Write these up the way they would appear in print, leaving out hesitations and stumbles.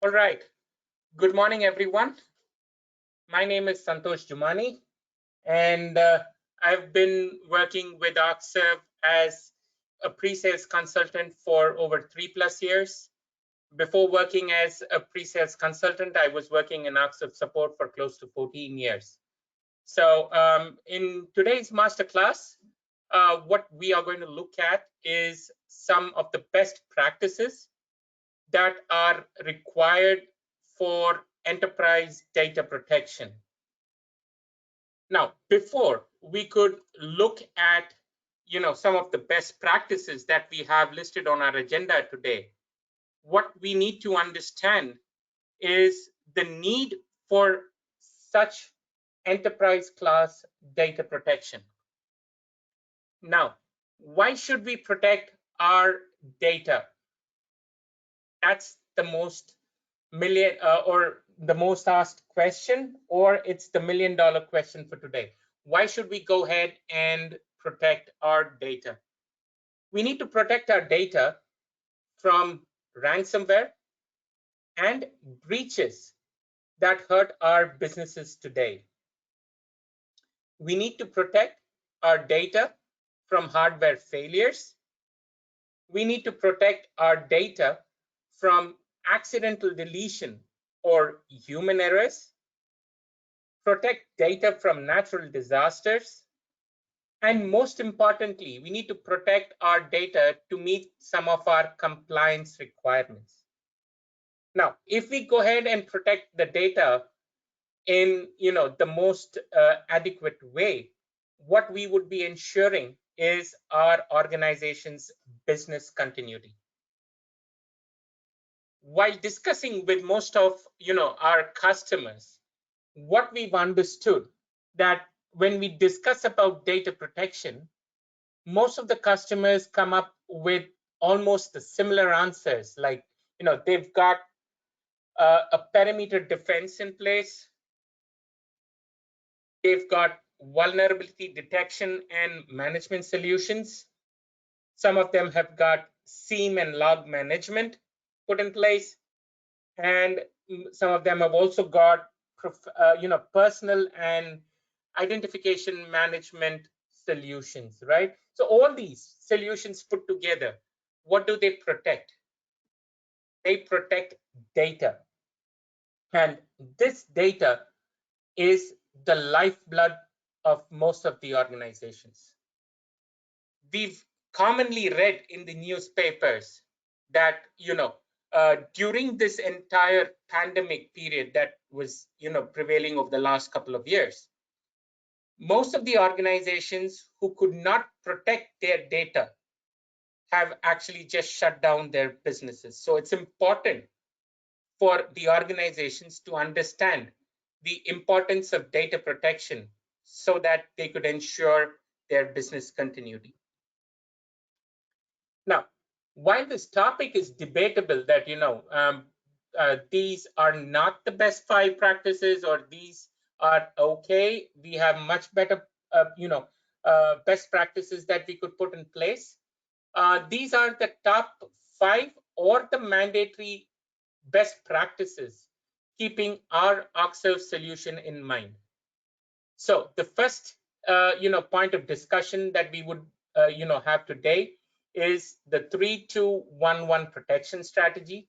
All right. Good morning, everyone. My name is Santosh Jumani, and I've been working with Oxserve as a pre-sales consultant for over 3+ years. Before working as a pre-sales consultant, I was working in Oxserve support for close to 14 years. So in today's masterclass, what we are going to look at is some of the best practices that are required for enterprise data protection. Now, before we could look at some of the best practices that we have listed on our agenda today, what we need to understand is the need for such enterprise class data protection. Now, why should we protect our data? That's the most asked question, or it's the $1,000,000 question for today. Why should we go ahead and protect our data? We need to protect our data from ransomware and breaches that hurt our businesses today. We need to protect our data from hardware failures. We need to protect our data from accidental deletion or human errors, protect data from natural disasters, and most importantly, we need to protect our data to meet some of our compliance requirements. Now, if we go ahead and protect the data in the most adequate way, what we would be ensuring is our organization's business continuity. While discussing with most of our customers, what we've understood that when we discuss about data protection, most of the customers come up with almost the similar answers, like they've got a perimeter defense in place, they've got vulnerability detection and management solutions, some of them have got SIEM and log management put in place, and some of them have also got personal and identification management solutions, right? So all these solutions put together, what do they protect? They protect data, and this data is the lifeblood of most of the organizations. We've commonly read in the newspapers that during this entire pandemic period that was prevailing over the last couple of years, most of the organizations who could not protect their data have actually just shut down their businesses. So it's important for the organizations to understand the importance of data protection so that they could ensure their business continuity. Now, while this topic is debatable that these are not the best 5 practices or these are okay, we have much better best practices that we could put in place. These are the top 5 or the mandatory best practices keeping our Oxserve solution in mind. So the first point of discussion that we would have today is the 3-2-1-1 protection strategy.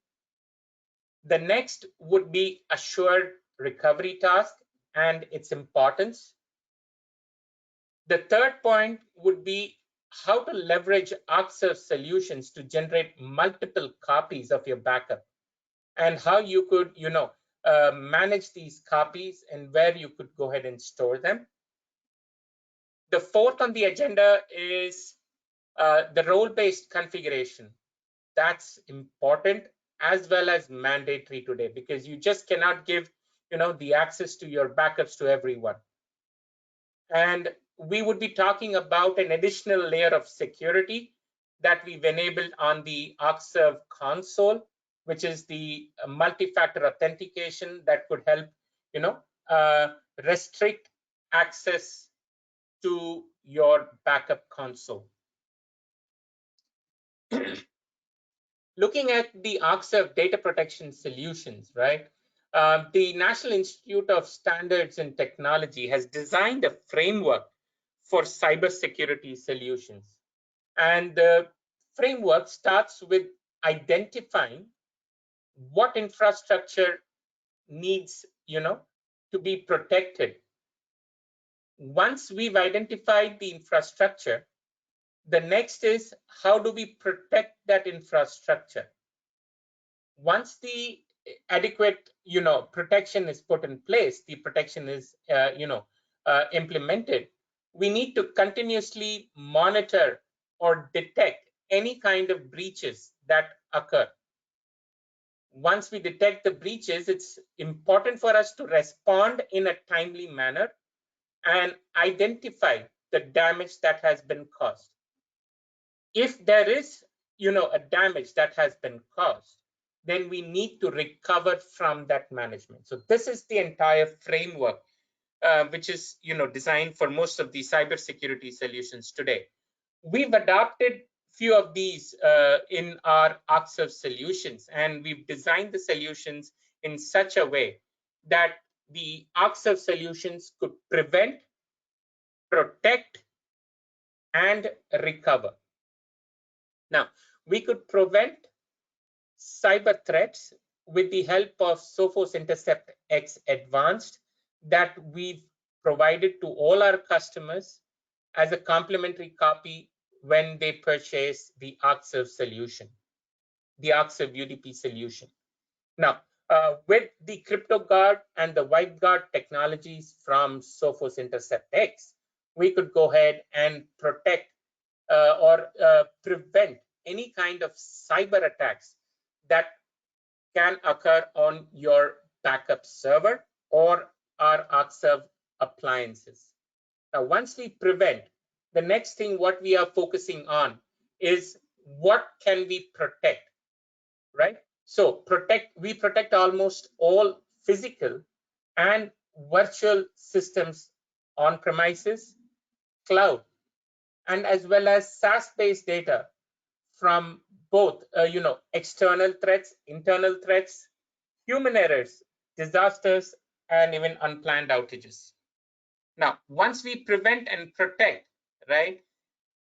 The next would be assured recovery task and its importance. The third point would be how to leverage Oxserve solutions to generate multiple copies of your backup, and how you could manage these copies and where you could go ahead and store them. The fourth on the agenda is the role-based configuration. That's important as well as mandatory today, because you just cannot give the access to your backups to everyone. And we would be talking about an additional layer of security that we've enabled on the Oxserve console, which is the multi-factor authentication that could help restrict access to your backup console. Looking at the Arcserve data protection solutions, right? The National Institute of Standards and Technology has designed a framework for cybersecurity solutions. And the framework starts with identifying what infrastructure needs, to be protected. Once we've identified the infrastructure, the next is how do we protect that infrastructure? Once the adequate, protection is put in place, the protection is, implemented, we need to continuously monitor or detect any kind of breaches that occur. Once we detect the breaches, it's important for us to respond in a timely manner and identify the damage that has been caused. If there is, a damage that has been caused, then we need to recover from that management. So this is the entire framework, which is, designed for most of the cybersecurity solutions today. We've adopted few of these in our Arcserve solutions, and we've designed the solutions in such a way that the Arcserve solutions could prevent, protect, and recover. Now, we could prevent cyber threats with the help of Sophos Intercept X Advanced that we've provided to all our customers as a complimentary copy when they purchase the Arcserve solution, the Arcserve UDP solution. Now, with the CryptoGuard and the WipeGuard technologies from Sophos Intercept X, we could go ahead and protect or prevent any kind of cyber attacks that can occur on your backup server or our Arcserve appliances. Now, once we prevent, the next thing what we are focusing on is what can we protect, right? So we protect almost all physical and virtual systems on premises, cloud, and as well as SaaS-based data from both, external threats, internal threats, human errors, disasters, and even unplanned outages. Now, once we prevent and protect, right,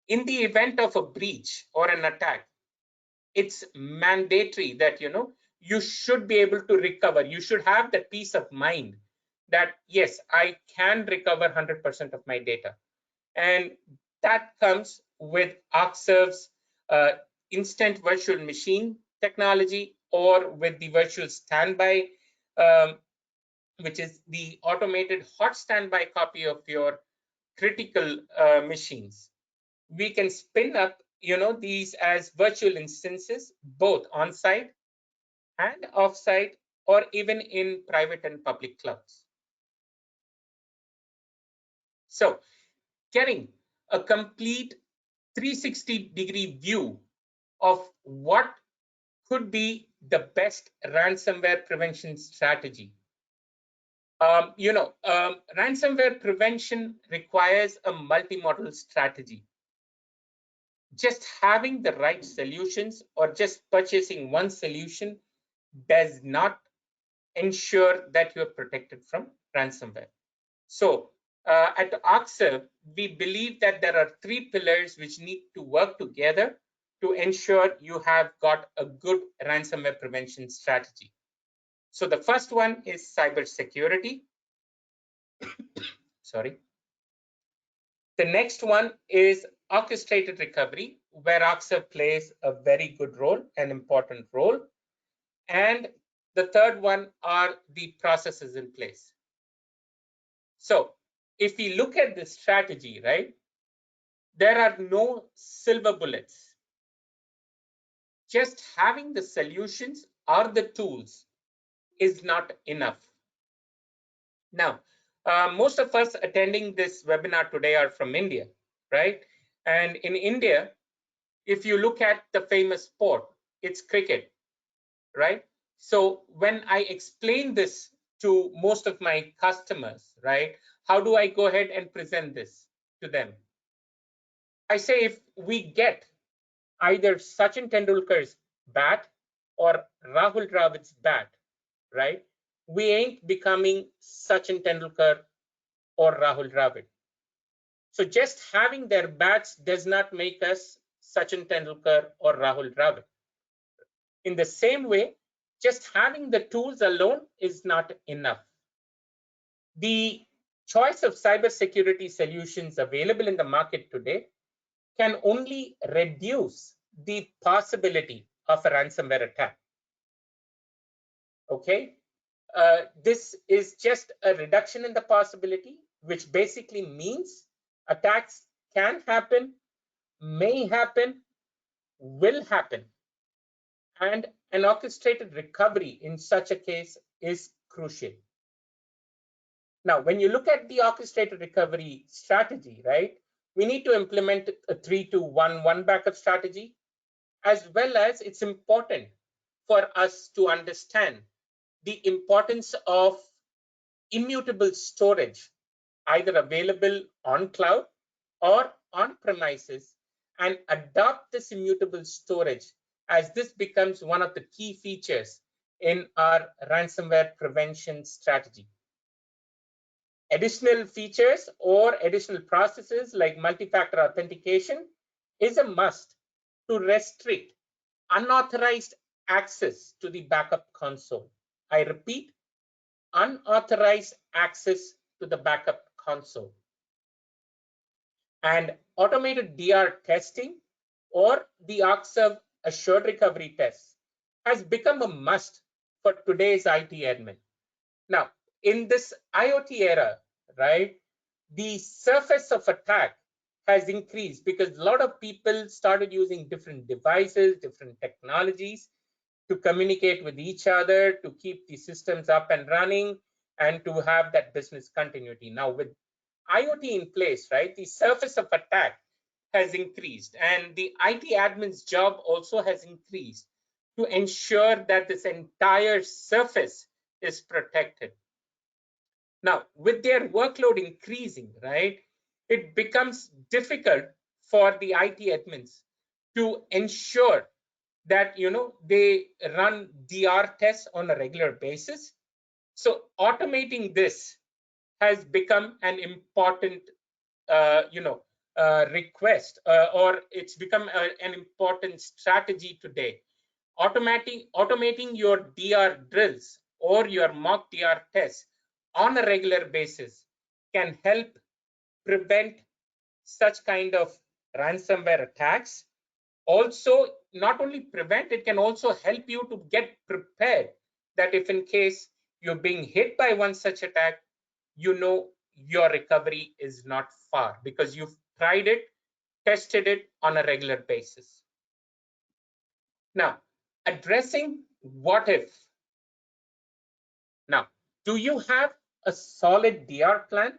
in the event of a breach or an attack, it's mandatory that, you should be able to recover. You should have that peace of mind that, yes, I can recover 100% of my data. And that comes with Arcserve's instant virtual machine technology, or with the virtual standby, which is the automated hot standby copy of your critical machines. We can spin up, these as virtual instances, both on-site and off-site, or even in private and public clouds. So, getting a complete 360-degree view of what could be the best ransomware prevention strategy. Ransomware prevention requires a multi-model strategy. Just having the right solutions or just purchasing one solution does not ensure that you're protected from ransomware. So at Arcserve, we believe that there are three pillars which need to work together to ensure you have got a good ransomware prevention strategy. So the first one is cybersecurity. Sorry. The next one is orchestrated recovery, where Arcserve plays a very good role, an important role. And the third one are the processes in place. So if we look at this strategy, right, there are no silver bullets. Just having the solutions or the tools is not enough. Now, most of us attending this webinar today are from India, right? And in India, if you look at the famous sport, it's cricket, right? So when I explain this to most of my customers, right, how do I go ahead and present this to them? I say, if we get either Sachin Tendulkar's bat or Rahul Dravid's bat, right? We ain't becoming Sachin Tendulkar or Rahul Dravid. So just having their bats does not make us Sachin Tendulkar or Rahul Dravid. In the same way, just having the tools alone is not enough. The choice of cybersecurity solutions available in the market today can only reduce the possibility of a ransomware attack. Okay, this is just a reduction in the possibility, which basically means attacks can happen, may happen, will happen, and an orchestrated recovery in such a case is crucial. Now, when you look at the orchestrated recovery strategy, right, we need to implement a 3-2-1-1 backup strategy, as well as it's important for us to understand the importance of immutable storage, either available on cloud or on premises, and adopt this immutable storage as this becomes one of the key features in our ransomware prevention strategy. Additional features or additional processes like multi-factor authentication is a must to restrict unauthorized access to the backup console. I repeat, unauthorized access to the backup console. And automated DR testing or the Arcserve assured recovery test has become a must for today's IT admin. Now, in this IoT era, right, the surface of attack has increased because a lot of people started using different devices, different technologies to communicate with each other, to keep the systems up and running, and to have that business continuity. Now, with IoT in place, right, the surface of attack has increased, and the IT admin's job also has increased to ensure that this entire surface is protected. Now, with their workload increasing, right, it becomes difficult for the IT admins to ensure that they run DR tests on a regular basis. So automating this has become an important request, or it's become an important strategy today. Automating your DR drills or your mock DR tests on a regular basis can help prevent such kind of ransomware attacks. Also, not only prevent, it can also help you to get prepared that if in case you're being hit by one such attack, your recovery is not far because you've tried it, tested it on a regular basis. Now, addressing what if. Now, do you have a solid DR plan?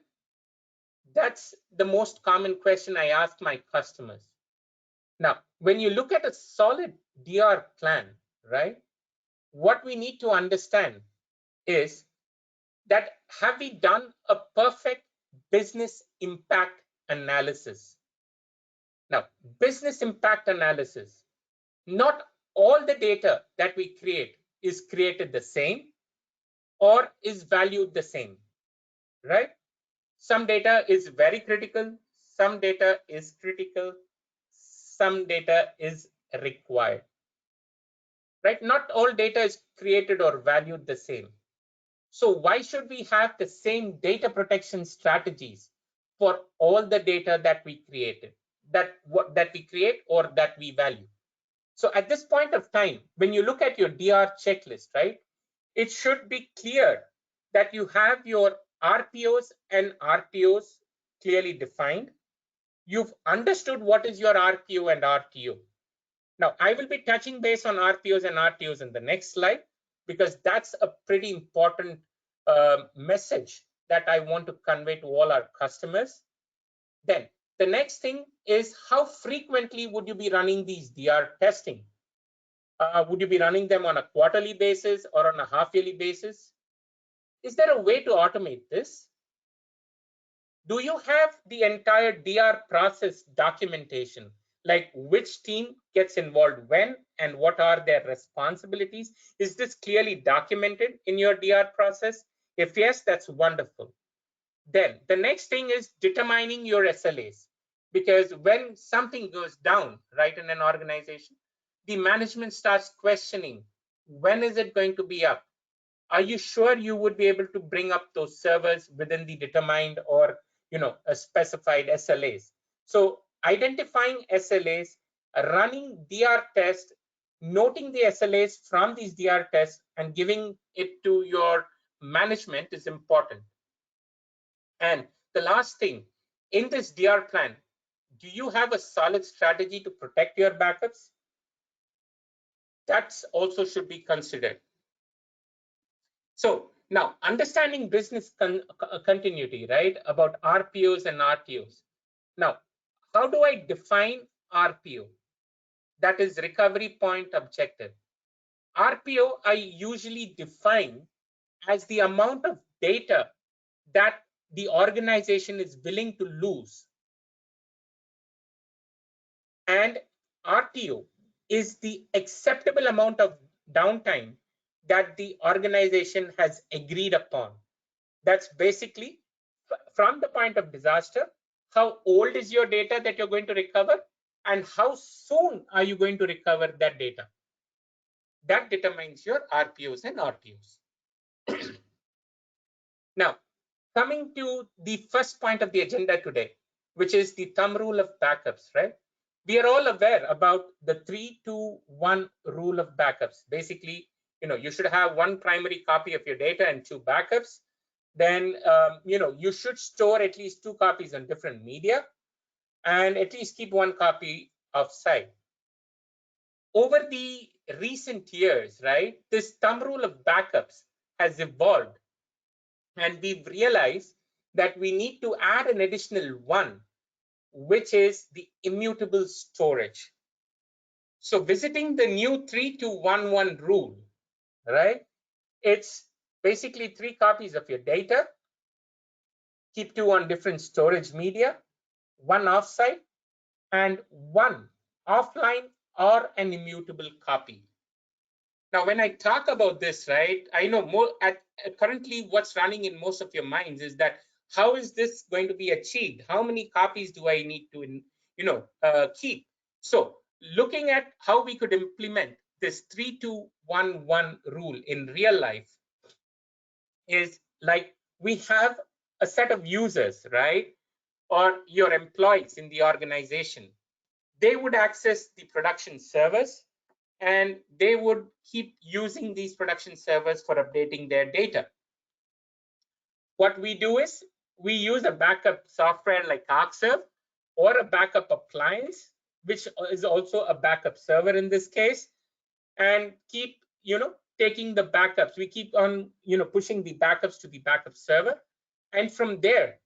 That's the most common question I ask my customers. Now, when you look at a solid DR plan, right, what we need to understand is that have we done a perfect business impact analysis? Now, business impact analysis, not all the data that we create is created the same or is valued the same, right? Some data is very critical, some data is critical, some data is required, right? Not all data is created or valued the same. So why should we have the same data protection strategies for all the data that we created, that we create or that we value? So at this point of time, when you look at your DR checklist, right, it should be clear that you have your RPOs and RTOs clearly defined. You've understood what is your RPO and RTO. Now, I will be touching base on RPOs and RTOs in the next slide because that's a pretty important message that I want to convey to all our customers. Then the next thing is how frequently would you be running these DR testing? Would you be running them on a quarterly basis or on a half-yearly basis? Is there a way to automate this? Do you have the entire DR process documentation Like which team gets involved when and what are their responsibilities? Is this clearly documented in your DR process? If yes, that's wonderful. Then the next thing is determining your SLAs, because when something goes down, right, in an organization, the management starts questioning, when is it going to be up? Are you sure you would be able to bring up those servers within the determined or a specified SLAs? So identifying SLAs, running DR tests, noting the SLAs from these DR tests and giving it to your management is important. And the last thing, in this DR plan, do you have a solid strategy to protect your backups? That's also should be considered. So now understanding business continuity, right, about RPOs and RTOs. Now, how do I define RPO? That is recovery point objective. RPO I usually define as the amount of data that the organization is willing to lose. And RTO is the acceptable amount of downtime that the organization has agreed upon. That's basically from the point of disaster, how old is your data that you're going to recover and how soon are you going to recover that data? That determines your RPOs and RTOs. Now, coming to the first point of the agenda today, which is the thumb rule of backups, right? We are all aware about the 3-2-1 rule of backups. Basically, you should have one primary copy of your data and 2 backups. Then, you should store at least 2 copies on different media and at least keep 1 copy offsite. Over the recent years, right, this thumb rule of backups has evolved, and we've realized that we need to add an additional one, which is the immutable storage. So visiting the new 3-2-1-1 rule, right? It's basically 3 copies of your data, keep 2 on different storage media, 1 offsite, and 1 offline or an immutable copy. Now, when I talk about this, right, I know more currently what's running in most of your minds is that how is this going to be achieved? How many copies do I need to, keep? So looking at how we could implement this 3-2-1-1 rule in real life is like we have a set of users, right, or your employees in the organization. They would access the production servers and they would keep using these production servers for updating their data. What we do is we use a backup software like ArcServe or a backup appliance, which is also a backup server in this case, and keep taking the backups. We keep on pushing the backups to the backup server, and from there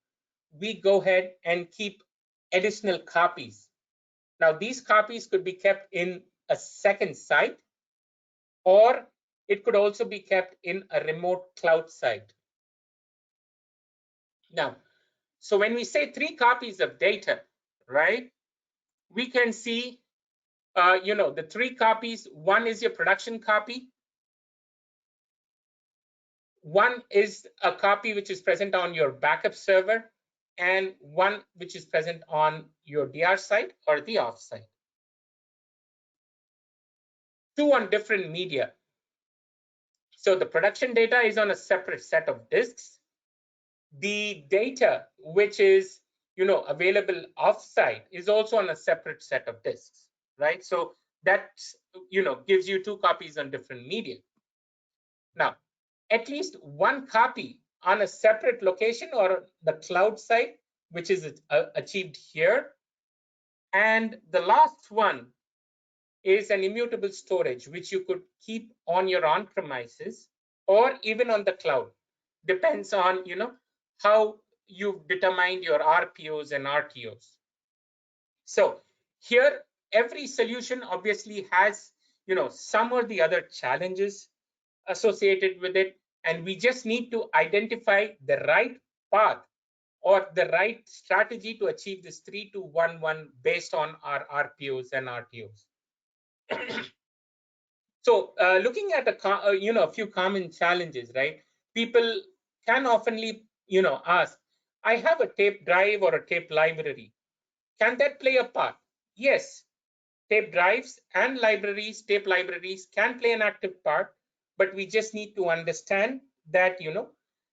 we go ahead and keep additional copies. Now these copies could be kept in a second site, or it could also be kept in a remote cloud site. Now, so when we say 3 copies of data, right, we can see, the 3 copies. 1 is your production copy. 1 is a copy which is present on your backup server, and 1 which is present on your DR site or the offsite. 2 on different media. So the production data is on a separate set of disks. The data which is available offsite is also on a separate set of disks, right? So that gives you 2 copies on different media. Now, at least 1 copy on a separate location or the cloud site, which is achieved here. And the last one is an immutable storage, which you could keep on your on-premises or even on the cloud. Depends on how you've determined your RPOs and RTOs. So here, every solution obviously has some or the other challenges associated with it, and we just need to identify the right path or the right strategy to achieve this 3-2-1-1 based on our RPOs and RTOs. So looking at a few common challenges, right? People can oftenly ask, I have a tape drive or a tape library. Can that play a part? Yes, tape drives and tape libraries can play an active part, but we just need to understand that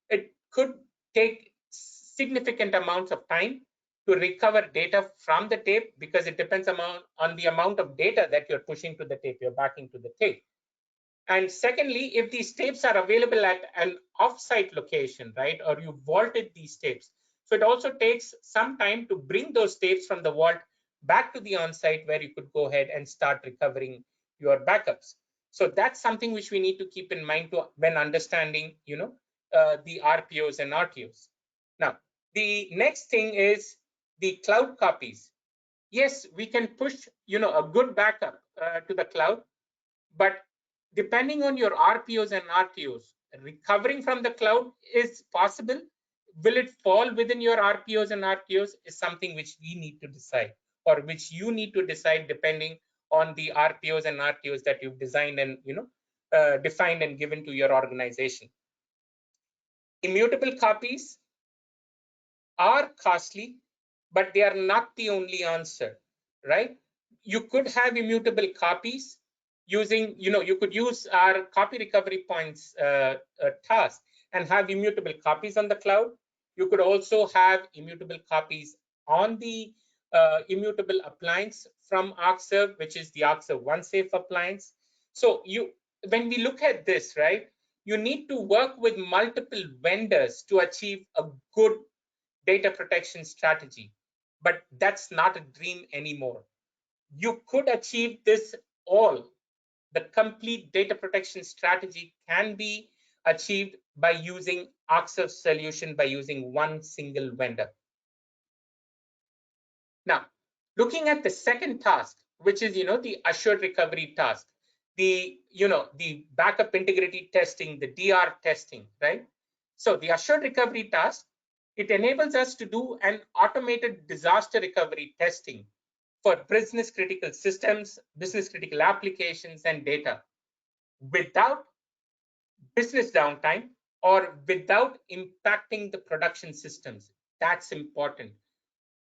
it could take significant amounts of time to recover data from the tape, because it depends on the amount of data that you're pushing to the tape, you're backing to the tape. And secondly, if these tapes are available at an offsite location, right, or you vaulted these tapes, so it also takes some time to bring those tapes from the vault back to the onsite where you could go ahead and start recovering your backups. So that's something which we need to keep in mind when understanding, the RPOs and RTOs. Now, the next thing is the cloud copies. Yes, we can push, a good backup to the cloud, but depending on your RPOs and RTOs, recovering from the cloud is possible. Will it fall within your RPOs and RTOs is something which we need to decide, or which you need to decide depending on the RPOs and RTOs that you've designed and defined and given to your organization. Immutable copies are costly, but they are not the only answer, right? You could have immutable copies using, you could use our copy recovery points task and have immutable copies on the cloud. You could also have immutable copies on the immutable appliance from ArcServe, which is the ArcServe OneSafe appliance. So when we look at this, right, you need to work with multiple vendors to achieve a good data protection strategy, but that's not a dream anymore. You could achieve this all. The complete data protection strategy can be achieved by using ArcServe solution, by using one single vendor. Now, looking at the second task, which is the assured recovery task, the backup integrity testing, the DR testing, right? So the assured recovery task, it enables us to do an automated disaster recovery testing for business critical systems, business critical applications, and data without business downtime or without impacting the production systems. That's important.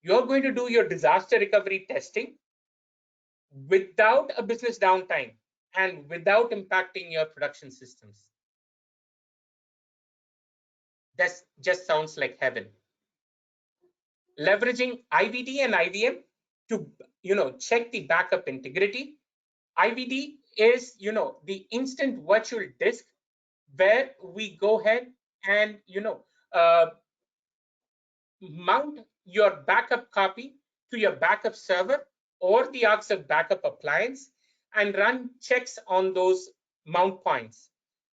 You're going to do your disaster recovery testing without a business downtime and without impacting your production systems. That just sounds like heaven. Leveraging IVD and IVM to check the backup integrity. IVD is the instant virtual disk where we go ahead and mount your backup copy to your backup server or the ArcServe backup appliance and run checks on those mount points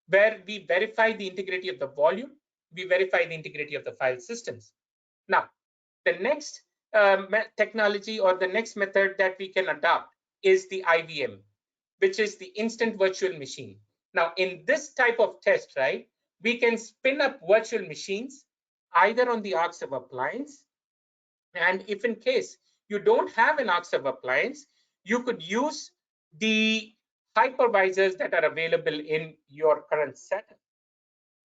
where we verify the integrity of the volume, we verify the integrity of the file systems. Now, the next technology or the next method that we can adopt is the IVM, which is the instant virtual machine. Now, in this type of test, right, we can spin up virtual machines either on the ArcServe appliance, and if in case you don't have an ArcServe appliance, you could use the hypervisors that are available in your current setup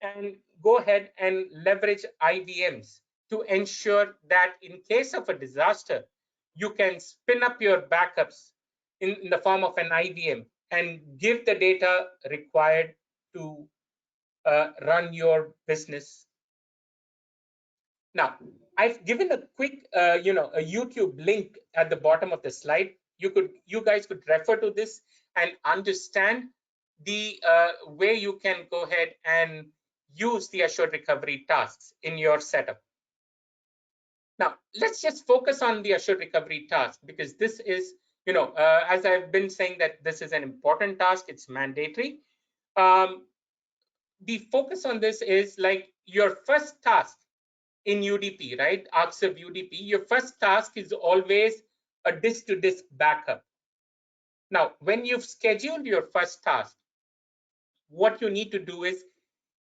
and go ahead and leverage IVMs to ensure that in case of a disaster, you can spin up your backups in the form of an IVM and give the data required to run your business. Now, I've given a quick, a YouTube link at the bottom of the slide. You guys could refer to this and understand the way you can go ahead and use the assured recovery tasks in your setup. Now, let's just focus on the assured recovery task, because this is, as I've been saying, that this is an important task, it's mandatory. The focus on this is like your first task in UDP, right? ArcServe UDP, your first task is always a disk-to-disk backup. Now, when you've scheduled your first task, what you need to do is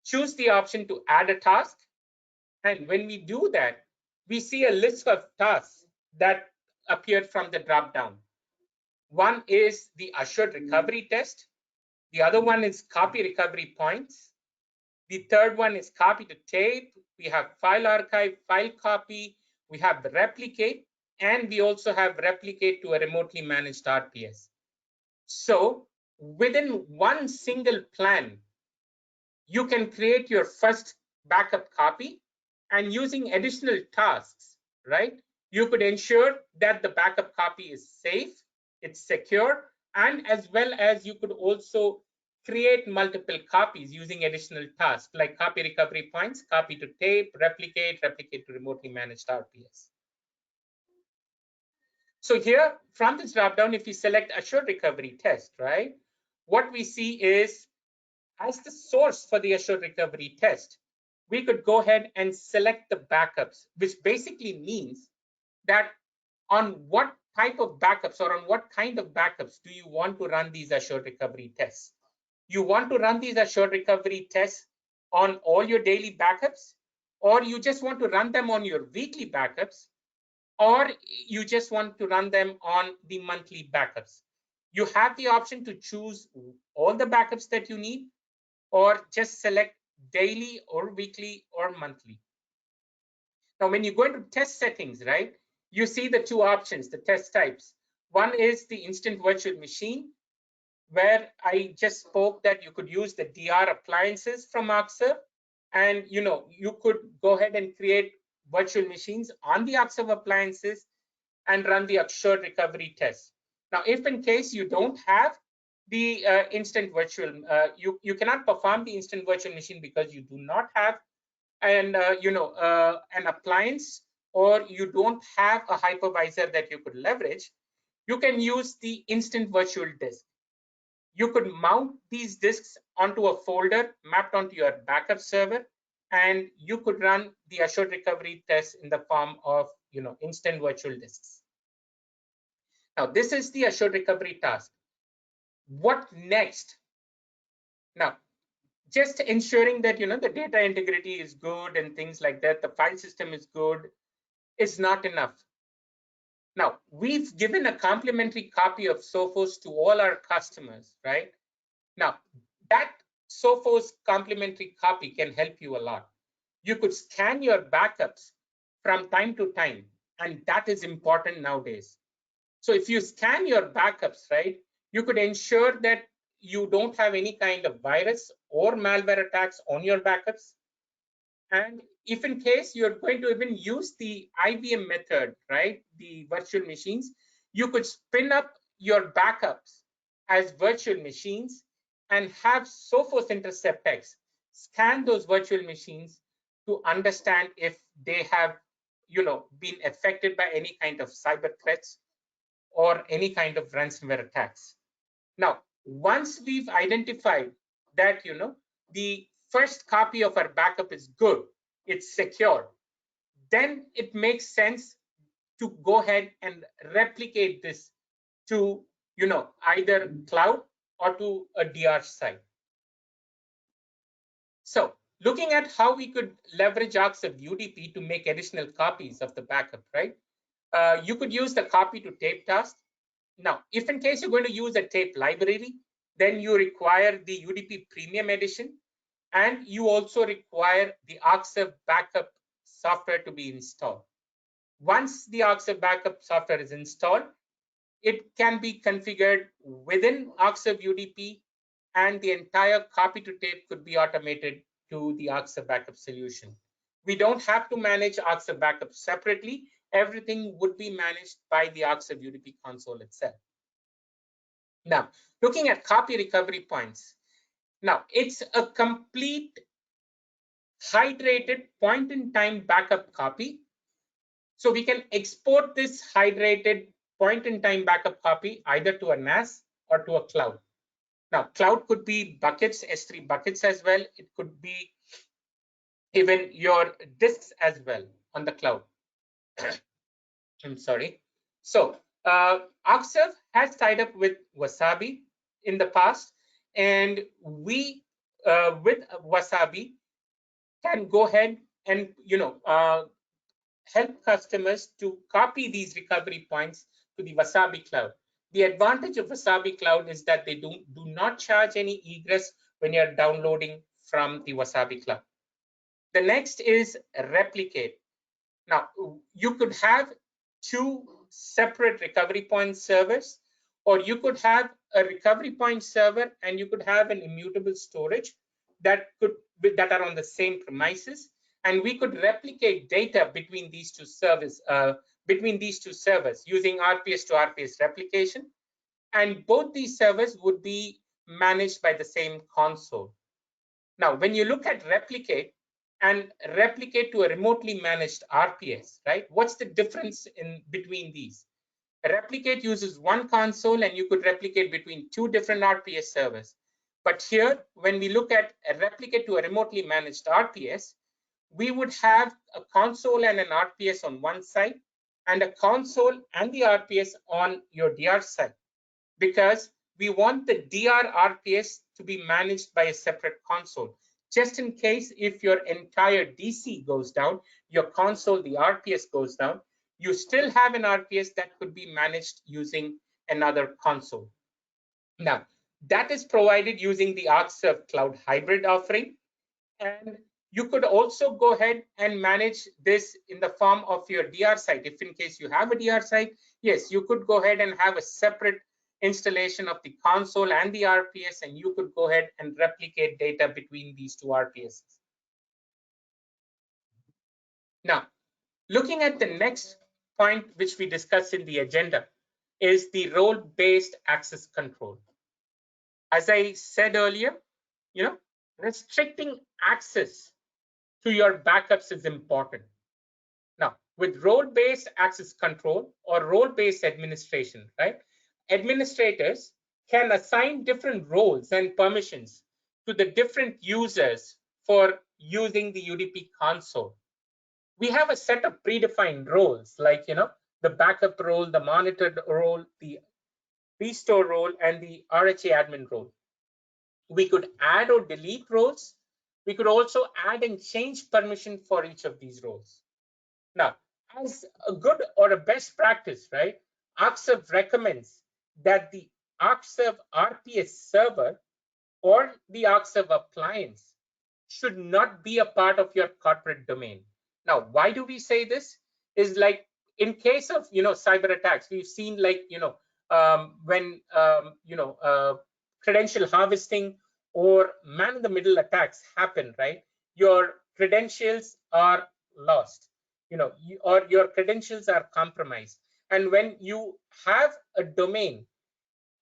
choose the option to add a task. And when we do that, we see a list of tasks that appeared from the drop down. One is the assured recovery test. The other one is copy recovery points. The third one is copy to tape. We have file archive, file copy. We have the replicate, and we also have replicate to a remotely managed RPS. So within one single plan, you can create your first backup copy, and using additional tasks, right? You could ensure that the backup copy is safe, it's secure, and as well as you could also create multiple copies using additional tasks like copy recovery points, copy to tape, replicate, replicate to remotely managed RPS. So here from this dropdown, if you select assured recovery test, right, what we see is as the source for the assured recovery test, we could go ahead and select the backups, which basically means that on what type of backups or on what kind of backups do you want to run these assured recovery tests? You want to run these assured recovery tests on all your daily backups, or you just want to run them on your weekly backups, or you just want to run them on the monthly backups. You have the option to choose all the backups that you need, or just select daily or weekly or monthly. Now, when you go into test settings, right, you see the two options, the test types. One is the instant virtual machine, where I just spoke that you could use the DR appliances from Oxserve, and you could go ahead and create virtual machines on the Oxserve appliances and run the assured recovery test. Now, if in case you don't have the instant virtual, you cannot perform the instant virtual machine because you do not have an appliance, or you don't have a hypervisor that you could leverage, you can use the instant virtual disk. You could mount these disks onto a folder mapped onto your backup server, and you could run the assured recovery test in the form of instant virtual disks. Now, this is the assured recovery task. What next? Now, just ensuring that the data integrity is good and things like that, the file system is good, is not enough. Now, we've given a complimentary copy of Sophos to all our customers, right? Now, that Sophos complimentary copy can help you a lot. You could scan your backups from time to time, and that is important nowadays. So if you scan your backups, right, you could ensure that you don't have any kind of virus or malware attacks on your backups. And if in case you're going to even use the IBM method, right, the virtual machines, you could spin up your backups as virtual machines and have Sophos InterceptX scan those virtual machines to understand if they have been affected by any kind of cyber threats or any kind of ransomware attacks. Now, once we've identified that the first copy of our backup is good, it's secure, then it makes sense to go ahead and replicate this to either cloud or to a DR site. So looking at how we could leverage Oxserve UDP to make additional copies of the backup, right? You could use the copy to tape task. Now, if in case you're going to use a tape library, then you require the UDP Premium Edition, and you also require the Oxserve backup software to be installed. Once the Oxserve backup software is installed, it can be configured within Oxserve UDP, and the entire copy to tape could be automated to the Oxserve backup solution. We don't have to manage Oxserve backup separately. Everything would be managed by the Oxserve UDP console itself. Now, looking at copy recovery points. Now, it's a complete hydrated point-in-time backup copy. So we can export this hydrated point-in-time backup copy either to a NAS or to a cloud. Now, cloud could be buckets, S3 buckets as well. It could be even your disks as well on the cloud. I'm sorry. So Oxserve has tied up with Wasabi in the past, and we with Wasabi can go ahead and help customers to copy these recovery points to the Wasabi Cloud. The advantage of Wasabi Cloud is that they do not charge any egress when you're downloading from the Wasabi Cloud. The next is replicate. Now, you could have two separate recovery point servers, or you could have a recovery point server and you could have an immutable storage that are on the same premises, and we could replicate data between these two servers using RPS to RPS replication, and both these servers would be managed by the same console. Now, when you look at replicate and replicate to a remotely managed RPS, right? What's the difference in between these? Replicate uses one console and you could replicate between two different RPS servers. But here, when we look at a replicate to a remotely managed RPS, we would have a console and an RPS on one side and a console and the RPS on your DR side, because we want the DR RPS to be managed by a separate console. Just in case if your entire DC goes down, your console, the RPS goes down, you still have an RPS that could be managed using another console. Now, that is provided using the Arcserve Cloud Hybrid offering. And you could also go ahead and manage this in the form of your DR site. If in case you have a DR site, yes, you could go ahead and have a separate installation of the console and the RPS, and you could go ahead and replicate data between these two RPSs. Now, looking at the next point which we discussed in the agenda is the role-based access control. As I said earlier, restricting access to your backups is important. Now, with role-based access control or role-based administration, right? Administrators can assign different roles and permissions to the different users for using the UDP console. We have a set of predefined roles like, the backup role, the monitored role, the restore role, and the RHA admin role. We could add or delete roles. We could also add and change permission for each of these roles. Now, as a good or a best practice, right, Arcserve recommends that the Arcserve RPS server or the Arcserve appliance should not be a part of your corporate domain. Now, why do we say this? Is like in case of cyber attacks, we've seen like when credential harvesting or man-in-the-middle attacks happen, right? Your credentials are lost, or your credentials are compromised. And when you have a domain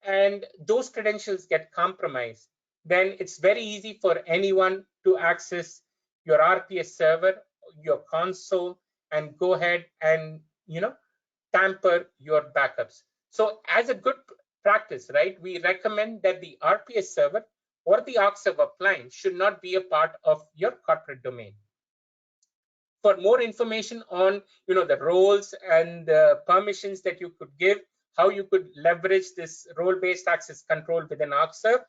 and those credentials get compromised, then it's very easy for anyone to access your RPS server, your console, and go ahead and tamper your backups. So as a good practice, right, we recommend that the RPS server or the Arcserve appliance should not be a part of your corporate domain. For more information on the roles and the permissions that you could give, how you could leverage this role-based access control within Arcserve,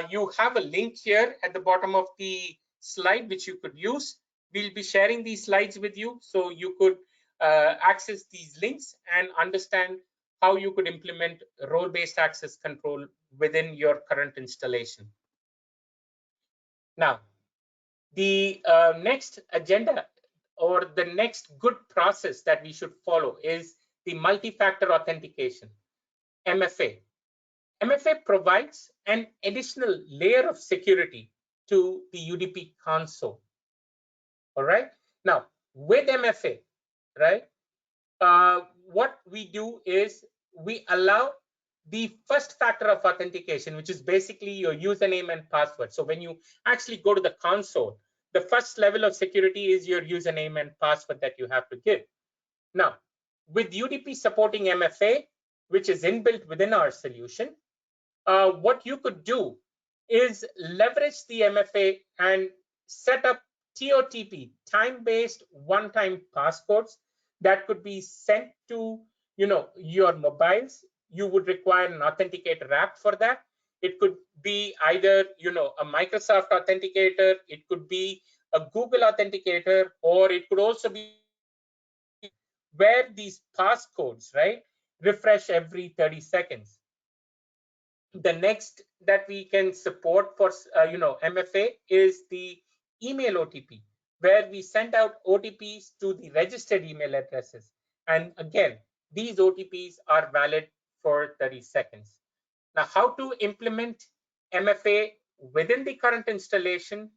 you have a link here at the bottom of the slide which you could use. We'll be sharing these slides with you so you could access these links and understand how you could implement role-based access control within your current installation. Now, the next agenda or the next good process that we should follow is the multi-factor authentication, MFA. MFA provides an additional layer of security to the UDP console. All right. Now, with MFA, right, what we do is we allow the first factor of authentication, which is basically your username and password. So when you actually go to the console, the first level of security is your username and password that you have to give. Now, with UDP supporting MFA, which is inbuilt within our solution, what you could do is leverage the MFA and set up TOTP, time-based one-time passcodes that could be sent to your mobiles. You would require an authenticator app for that. It could be either a Microsoft authenticator, it could be a Google authenticator, or it could also be where these passcodes, right, refresh every 30 seconds. The next that we can support for MFA is the email OTP, where we send out OTPs to the registered email addresses. And again, these OTPs are valid for 30 seconds. Now, how to implement MFA within the current installation?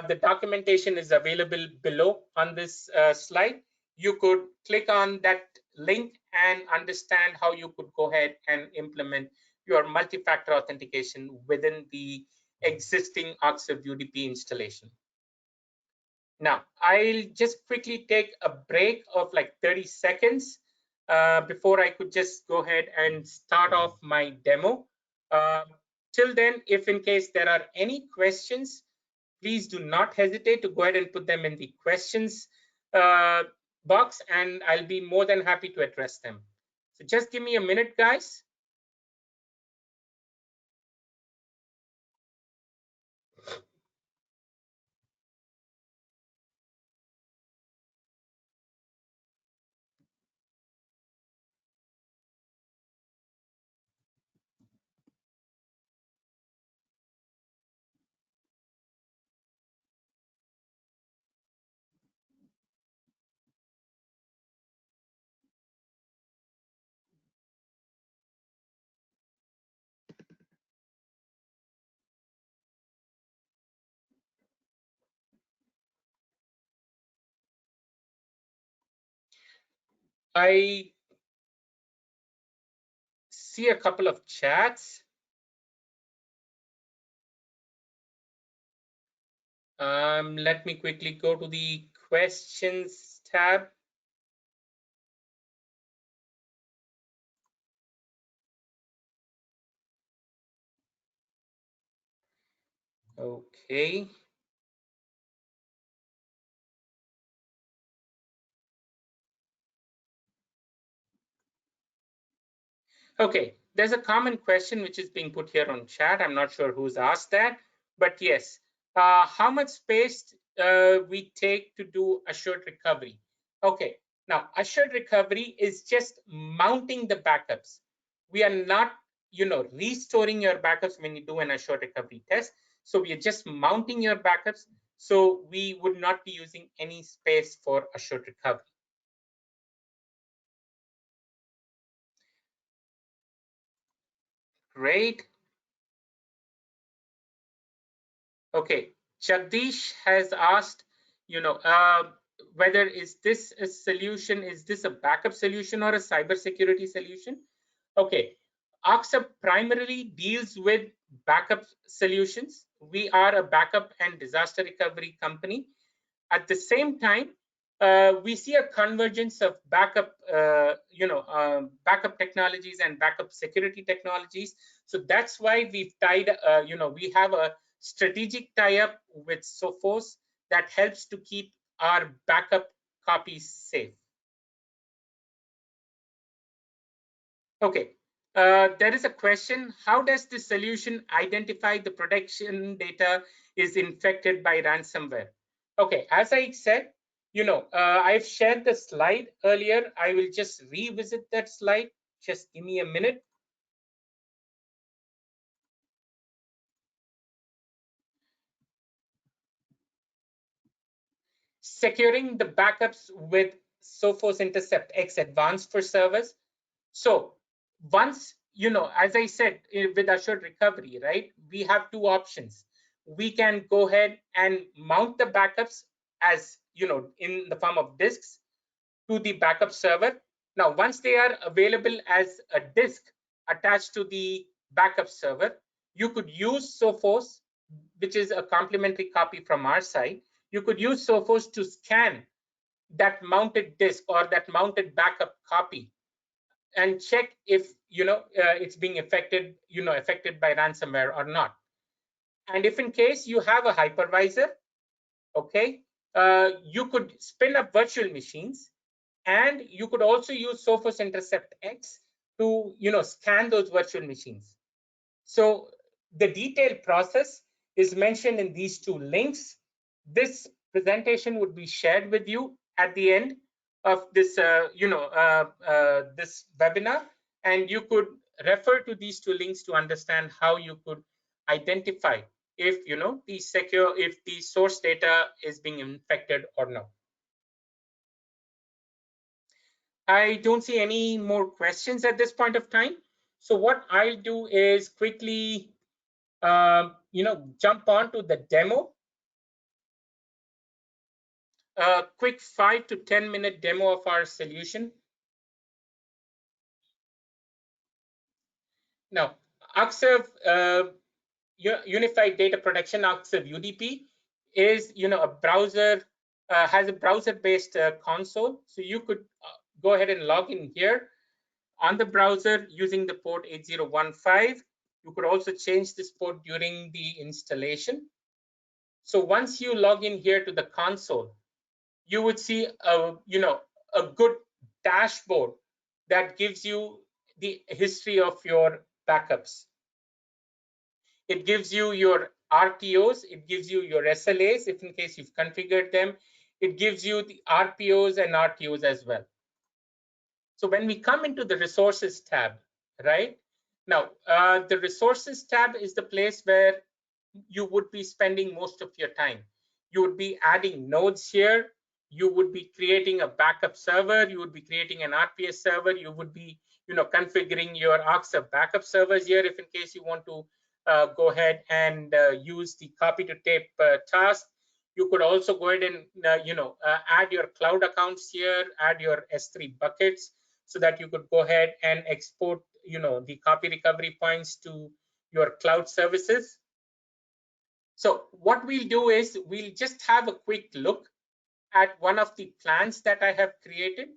The documentation is available below on this slide. You could click on that link and understand how you could go ahead and implement your multi-factor authentication within the existing Okcib UDP installation. Now, I'll just quickly take a break of like 30 seconds before I could just go ahead and start off my demo. Till then, if in case there are any questions, please do not hesitate to go ahead and put them in the questions box, and I'll be more than happy to address them. So just give me a minute, guys. I see a couple of chats. Let me quickly go to the questions tab. Okay. Okay, there's a common question which is being put here on chat. I'm not sure who's asked that, but yes. How much space we take to do assured recovery? Okay, now assured recovery is just mounting the backups. We are not, restoring your backups when you do an assured recovery test. So we are just mounting your backups. So we would not be using any space for assured recovery. Great. Okay, Jagdish has asked, whether is this a solution, is this a backup solution or a cybersecurity solution? Okay, Okcib primarily deals with backup solutions. We are a backup and disaster recovery company. At the same time, we see a convergence of backup, backup technologies and backup security technologies. So that's why we've tied, we have a strategic tie-up with Sophos that helps to keep our backup copies safe. Okay, there is a question. How does the solution identify the protection data is infected by ransomware? Okay, as I said, I've shared the slide earlier. I will just revisit that slide. Just give me a minute. Securing the backups with Sophos Intercept X Advanced for servers. So once, as I said, with assured recovery, right, we have two options. We can go ahead and mount the backups as, in the form of disks to the backup server. Now, once they are available as a disk attached to the backup server, you could use Sophos, which is a complementary copy from our side. You could use Sophos to scan that mounted disk or that mounted backup copy and check if it's being affected by ransomware or not. And if in case you have a hypervisor, okay, you could spin up virtual machines, and you could also use Sophos Intercept X to scan those virtual machines. So the detailed process is mentioned in these two links. This presentation would be shared with you at the end. of this, this webinar, and you could refer to these two links to understand how you could identify if if the source data is being infected or not. I don't see any more questions at this point of time. So what I'll do is quickly, jump on to the demo. A quick 5 to 10 minute demo of our solution. Now, Aksav Unified Data Protection, Aksav UDP, is a browser, has a browser-based console. So you could go ahead and log in here on the browser using the port 8015. You could also change this port during the installation. So once you log in here to the console, you would see a good dashboard that gives you the history of your backups. It gives you your RTOs, it gives you your SLAs if in case you've configured them. It gives you the RPOs and RTOs as well. So when we come into the resources tab, right? Now, the resources tab is the place where you would be spending most of your time. You would be adding nodes here. You would be creating a backup server. You would be creating an RPS server. You would be, configuring your Aksav backup servers here if in case you want to go ahead and use the copy to tape task. You could also go ahead and, add your cloud accounts here, add your S3 buckets so that you could go ahead and export, the copy recovery points to your cloud services. So what we'll do is we'll just have a quick look at one of the plans that I have created.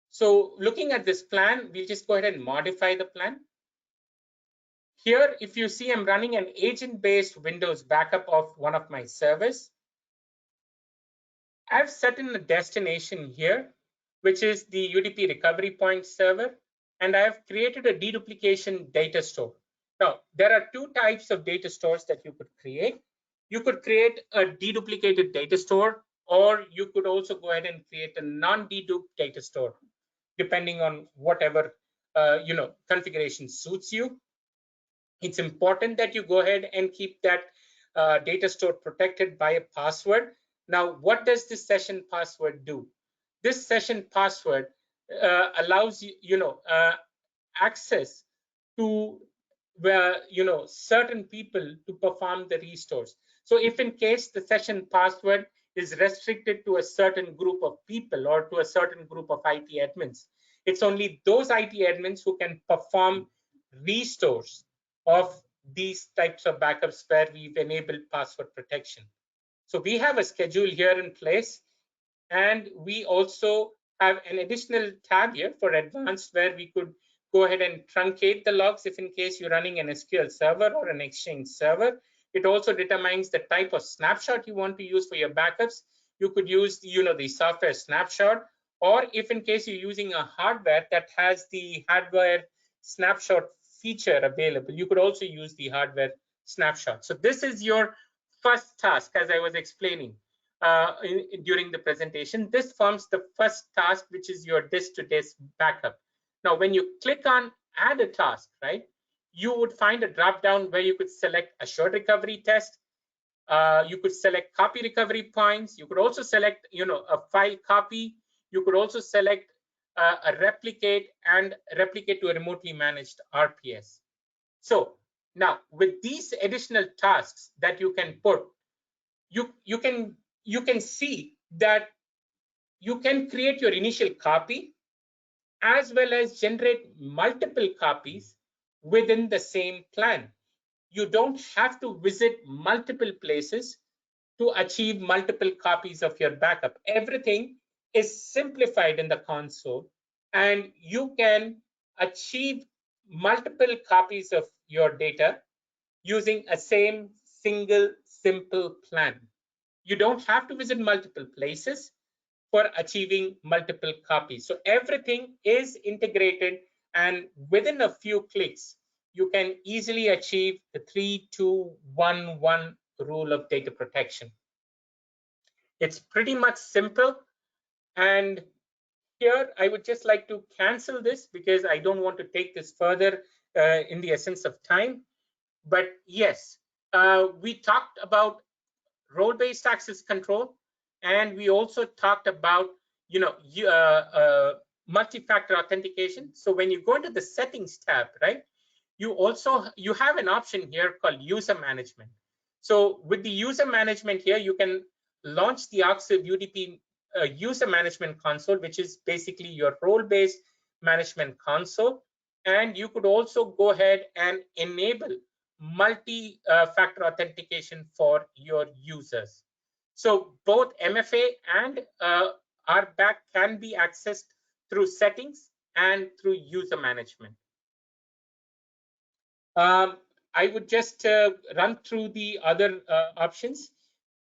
So looking at this plan, we'll just go ahead and modify the plan. Here, if you see, I'm running an agent-based Windows backup of one of my servers. I've set in a destination here, which is the UDP recovery point server, and I have created a deduplication data store. Now, there are two types of data stores that you could create. You could create a deduplicated data store, or you could also go ahead and create a non-dedupe data store, depending on whatever configuration suits you. It's important that you go ahead and keep that data store protected by a password. Now, what does this session password do? This session password allows you, access to certain people to perform the restores. So if in case the session password is restricted to a certain group of people or to a certain group of IT admins, it's only those IT admins who can perform restores of these types of backups where we've enabled password protection. So we have a schedule here in place, and we also have an additional tab here for advanced where we could go ahead and truncate the logs if in case you're running an SQL server or an Exchange server. It also determines the type of snapshot you want to use for your backups. You could use the software snapshot, or if in case you're using a hardware that has the hardware snapshot feature available, you could also use the hardware snapshot. So this is your first task, as I was explaining during the presentation. This forms the first task, which is your disk-to-disk backup. Now, when you click on add a task, right, you would find a drop down where you could select assured recovery test. You could select copy recovery points. You could also select, a file copy. You could also select a replicate and replicate to a remotely managed RPS. So now with these additional tasks that you can put, you can see that you can create your initial copy as well as generate multiple copies within the same plan. You don't have to visit multiple places to achieve multiple copies of your backup. Everything is simplified in the console, and you can achieve multiple copies of your data using a same single simple plan. You don't have to visit multiple places for achieving multiple copies. So everything is integrated, and within a few clicks, you can easily achieve the 3-2-1-1 rule of data protection. It's pretty much simple, and Here, I would just like to cancel this because I don't want to take this further in the essence of time. But yes, we talked about role-based access control, and we also talked about multi-factor authentication. So when you go into the settings tab, right, you have an option here called user management. So with the user management here, you can launch the Okta UDP user management console, which is basically your role-based management console. And you could also go ahead and enable multi-factor authentication for your users. So both MFA and RBAC can be accessed through settings and through user management. I would just run through the other options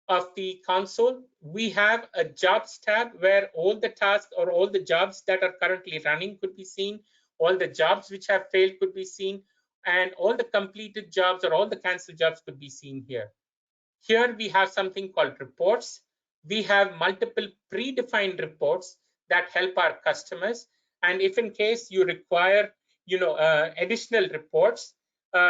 of the console. We have a jobs tab where all the tasks or all the jobs that are currently running could be seen, all the jobs which have failed could be seen, and all the completed jobs or all the canceled jobs could be seen here. Here we have something called reports. We have multiple predefined reports that help our customers. And if in case you require, additional reports,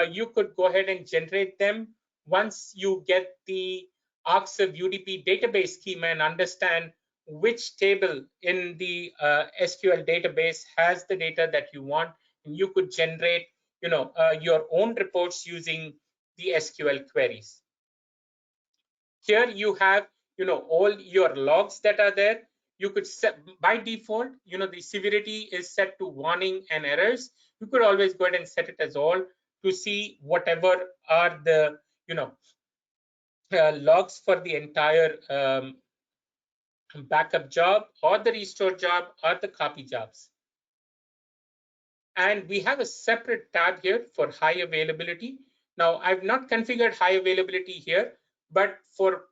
you could go ahead and generate them once you get the Okta UDP database schema and understand which table in the SQL database has the data that you want. And you could generate, your own reports using the SQL queries. Here you have, all your logs that are there. You could set by default, the severity is set to warning and errors. You could always go ahead and set it as all to see whatever are the, logs for the entire backup job or the restore job or the copy jobs. And we have a separate tab here for high availability. Now, I've not configured high availability here, but for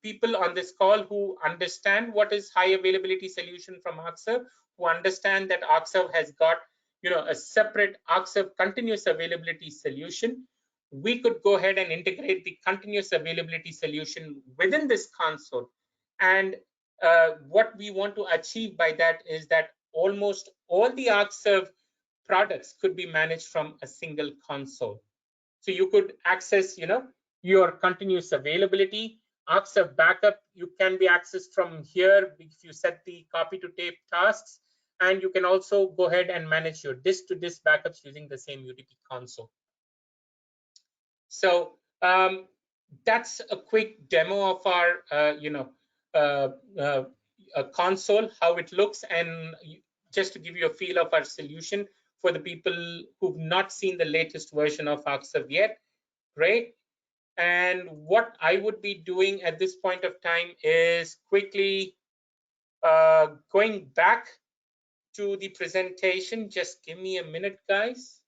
people on this call who understand what is high availability solution from Okta, who understand that Okta has got a separate Okta continuous availability solution, we could go ahead and integrate the continuous availability solution within this console. And what we want to achieve by that is that almost all the Okta products could be managed from a single console. So you could access, your continuous availability. Okta backup, you can be accessed from here if you set the copy to tape tasks. And you can also go ahead and manage your disk to disk backups using the same UDP console. So that's a quick demo of our, console, how it looks, and just to give you a feel of our solution for the people who've not seen the latest version of Okta yet. Great. And what I would be doing at this point of time is quickly going back to the presentation. Just give me a minute, guys.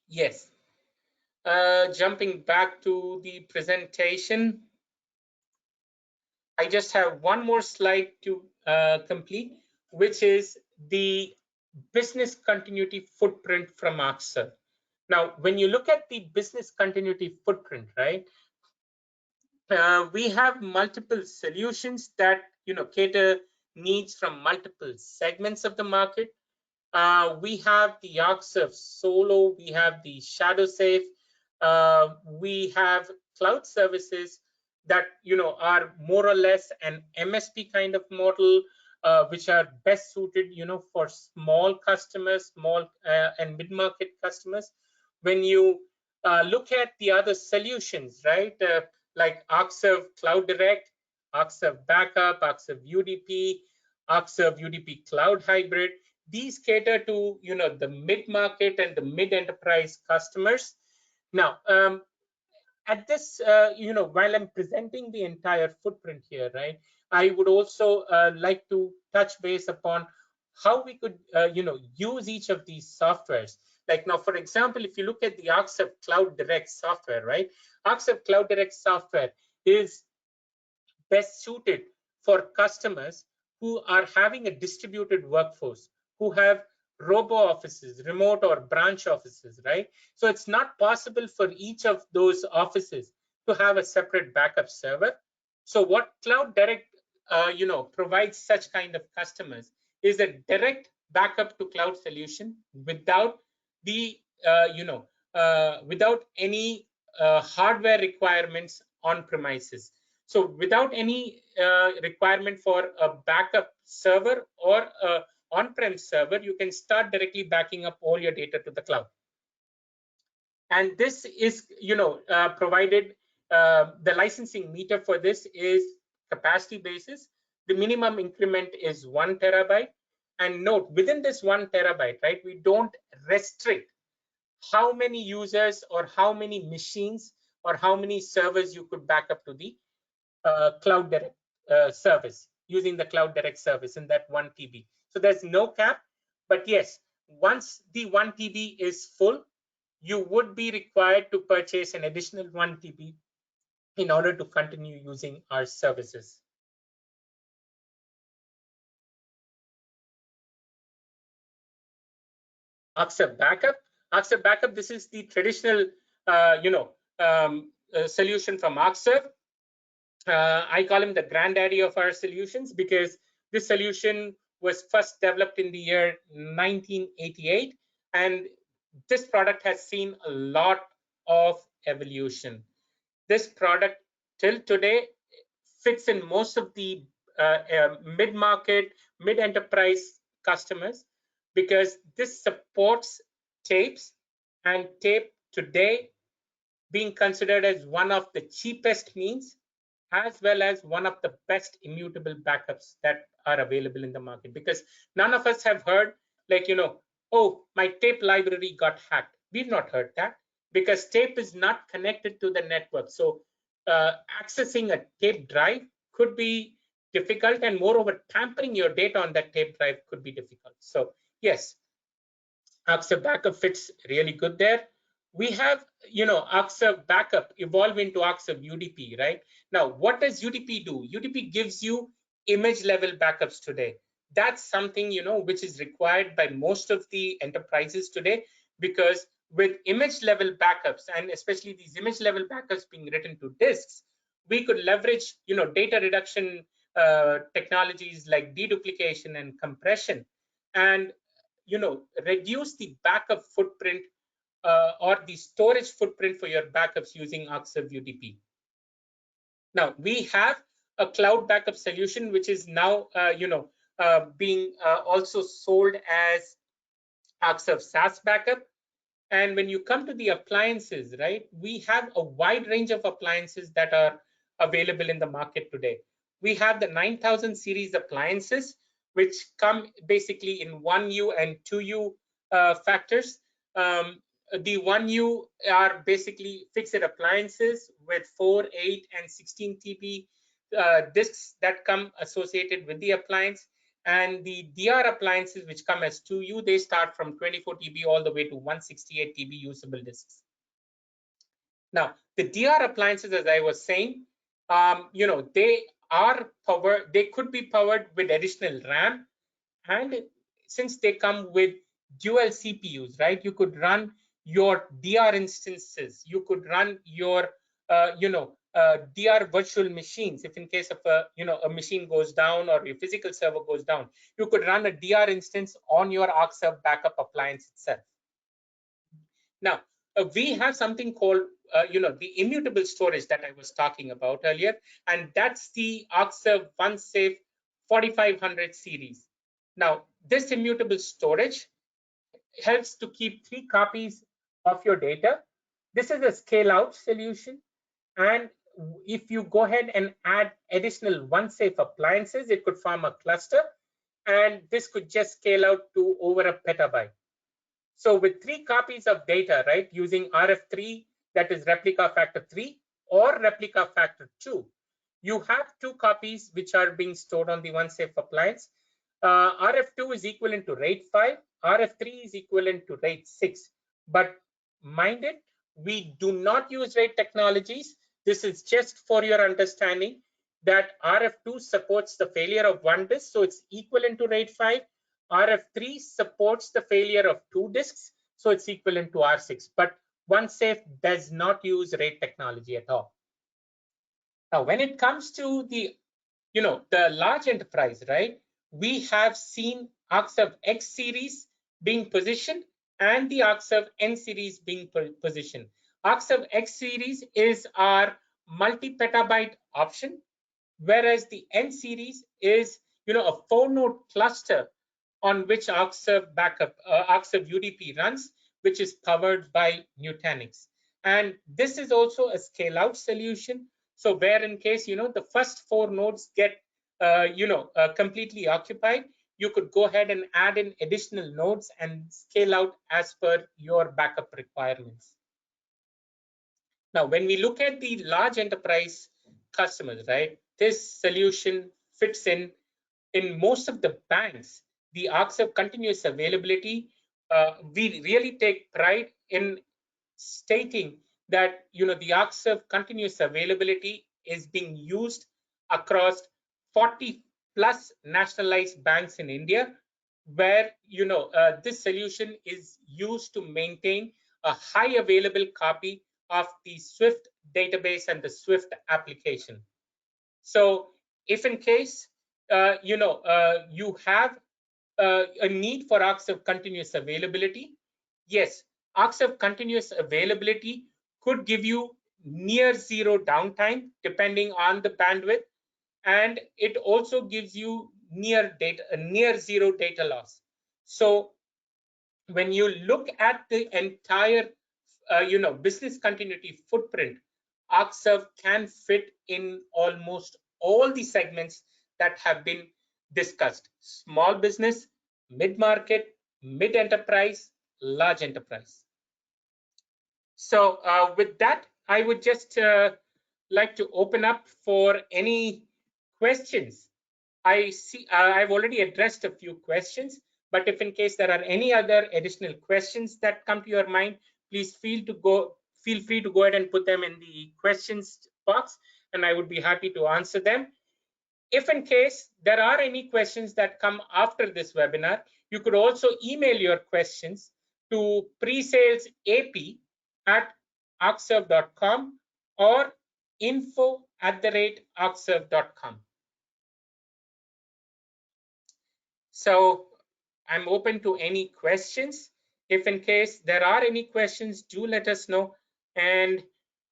Yes. Jumping back to the presentation. I just have one more slide to complete, which is the business continuity footprint from Okta. Now, when you look at the business continuity footprint, right, we have multiple solutions that cater needs from multiple segments of the market. We have the Okta Solo, we have the ShadowSafe, we have cloud services that are more or less an MSP kind of model, which are best suited for small customers, small and mid-market customers. When you look at the other solutions, right, like Okta Cloud Direct, Okta Backup, Okta UDP, Okta UDP Cloud Hybrid, these cater to the mid-market and the mid-enterprise customers. Now, at this, while I'm presenting the entire footprint here, right, I would also like to touch base upon how we could, use each of these softwares. Like now, for example, if you look at the Okta Cloud Direct software, right, Okta Cloud Direct software is best suited for customers who are having a distributed workforce, who have robo offices, remote or branch offices, right? So it's not possible for each of those offices to have a separate backup server. So what Cloud Direct, provides such kind of customers is a direct backup to cloud solution without the, without any hardware requirements on premises. So without any requirement for a backup server or a on-prem server, you can start directly backing up all your data to the cloud. And this is, provided, the licensing meter for this is capacity basis. The minimum increment is 1 terabyte. And note, within this 1 terabyte, right, we don't restrict how many users or how many machines or how many servers you could back up to the Cloud Direct service using the Cloud Direct service in that 1 TB. So there's no cap, but yes, once the 1 TB is full, you would be required to purchase an additional 1 TB in order to continue using our services. Aksar Backup. Aksar Backup, this is the traditional, solution from Aksar. I call him the granddaddy of our solutions because this solution was first developed in the year 1988, and this product has seen a lot of evolution. This product till today fits in most of the mid-market, mid-enterprise customers because this supports tapes, and tape today being considered as one of the cheapest means as well as one of the best immutable backups that are available in the market, because none of us have heard like, oh, my tape library got hacked. We've not heard that because tape is not connected to the network. So accessing a tape drive could be difficult, and moreover, tampering your data on that tape drive could be difficult. So yes, Aksar Backup fits really good there. We have, Aksar Backup evolve into Aksar UDP, right? Now, what does UDP do? UDP gives you image level backups today. That's something, which is required by most of the enterprises today, because with image level backups, and especially these image level backups being written to disks, we could leverage, data reduction technologies like deduplication and compression, and reduce the backup footprint or the storage footprint for your backups using Aksar UDP. Now we have a cloud backup solution which is now being also sold as Aksar SaaS Backup. And when you come to the appliances, right, we have a wide range of appliances that are available in the market today. We have the 9000 series appliances, which come basically in 1U and 2U factors. The 1U are basically fixed appliances with 4, 8, and 16 TB disks that come associated with the appliance. And the DR appliances, which come as 2U, they start from 24 TB all the way to 168 TB usable disks. Now, the DR appliances, as I was saying, they are powered, they could be powered with additional RAM. And since they come with dual CPUs, right, you could run your DR instances, you could run your, DR virtual machines. If in case of a machine goes down or your physical server goes down, you could run a DR instance on your Aksar Backup appliance itself. Now, we have something called, the immutable storage that I was talking about earlier, and that's the Aksar OneSafe 4500 series. Now, this immutable storage helps to keep 3 copies of your data. This is a scale-out solution, and if you go ahead and add additional OneSafe appliances, it could form a cluster, and this could just scale out to over a petabyte. So with 3 copies of data, right, using RF3, that is replica factor 3 or replica factor 2, you have 2 copies which are being stored on the OneSafe appliance. RF2 is equivalent to RAID 5, RF3 is equivalent to RAID 6. But mind it, we do not use RAID technologies. This is just for your understanding that RF2 supports the failure of 1 disk, so it's equivalent to RAID 5. RF3 supports the failure of 2 disks, so it's equivalent to R6. But OneSafe does not use RAID technology at all. Now, when it comes to the, the large enterprise, right? We have seen ArcServe X series being positioned and the ArcServe N series being positioned. ArcServe X series is our multi-petabyte option, whereas the N series is, a 4-node cluster on which ArcServe ArcServe UDP runs, which is powered by Nutanix. And this is also a scale-out solution. So where in case, the first 4 nodes get, completely occupied, you could go ahead and add in additional nodes and scale out as per your backup requirements. Now, when we look at the large enterprise customers, right, this solution fits in most of the banks. The ArcServe continuous availability, we really take pride in stating that, the ArcServe continuous availability is being used across 40 plus nationalized banks in India, where, this solution is used to maintain a high available copy of the Swift database and the Swift application. So if in case, you have a need for ArcServe continuous availability, yes, ArcServe continuous availability could give you near zero downtime depending on the bandwidth, and it also gives you near zero data loss. So when you look at the entire business continuity footprint, ArcServe can fit in almost all the segments that have been discussed: small business, mid-market, mid-enterprise, large enterprise. So with that, I would just like to open up for any questions. I see I've already addressed a few questions, but if in case there are any other additional questions that come to your mind, please feel free to go ahead and put them in the questions box, and I would be happy to answer them. If in case there are any questions that come after this webinar, you could also email your questions to presalesap@arcserve.com or info@arcserve.com. So I'm open to any questions. If in case there are any questions, do let us know, and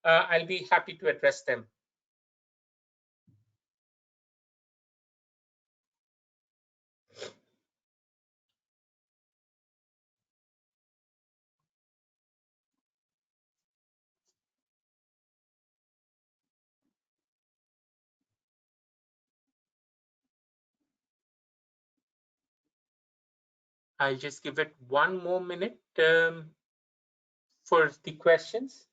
I'll be happy to address them. I'll just give it one more minute for the questions.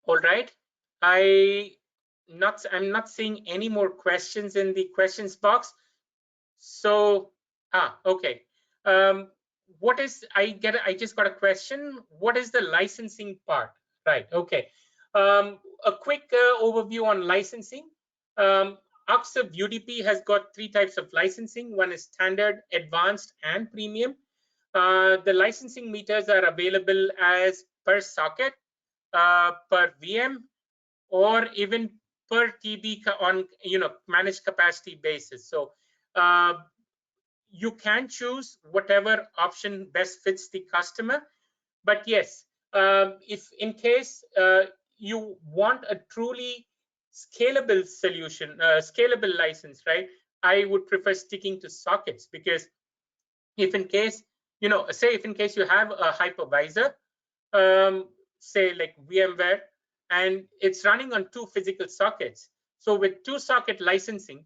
All right, I'm not seeing any more questions in the questions box. So okay. What is I just got a question. What is the licensing part? Right. Okay. A quick overview on licensing. ArcServe UDP has got 3 types of licensing. One is standard, advanced, and premium. The licensing meters are available as per socket, per VM, or even per TB on managed capacity basis. So you can choose whatever option best fits the customer. But yes, if in case you want a truly scalable solution, scalable license, right, I would prefer sticking to sockets, because if in case, say if in case you have a hypervisor, say like VMware, and it's running on 2 physical sockets. So with 2 socket licensing,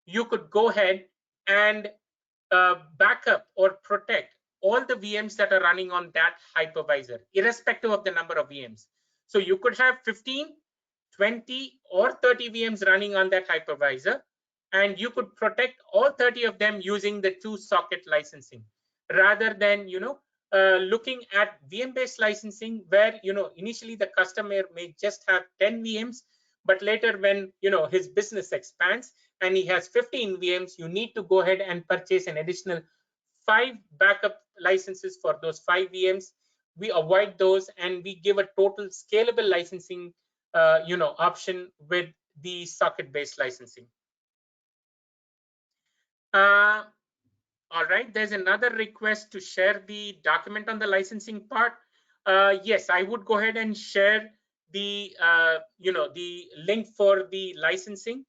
you could go ahead and back up or protect all the VMs that are running on that hypervisor, irrespective of the number of VMs. So you could have 15, 20, or 30 VMs running on that hypervisor, and you could protect all 30 of them using the 2 socket licensing, rather than looking at VM-based licensing, where initially the customer may just have 10 VMs, but later when his business expands and he has 15 VMs, you need to go ahead and purchase an additional 5 backup licenses for those 5 VMs. We avoid those and we give a total scalable licensing option with the socket-based licensing. All right, there's another request to share the document on the licensing part. Yes, I would go ahead and share the the link for the licensing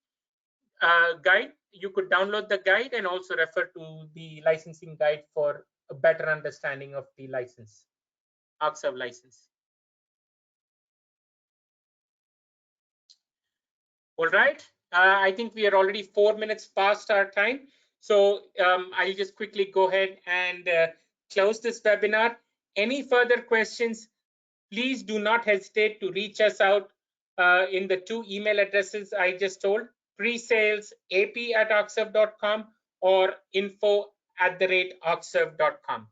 guide. You could download the guide and also refer to the licensing guide for a better understanding of the license, OCServe license. All right, I think we are already 4 minutes past our time. So I'll just quickly go ahead and close this webinar. Any further questions, please do not hesitate to reach us out in the 2 email addresses I just told, presalesap@oxserve.com or info@oxserve.com.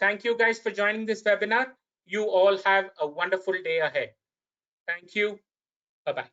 Thank you guys for joining this webinar. You all have a wonderful day ahead. Thank you. Bye-bye.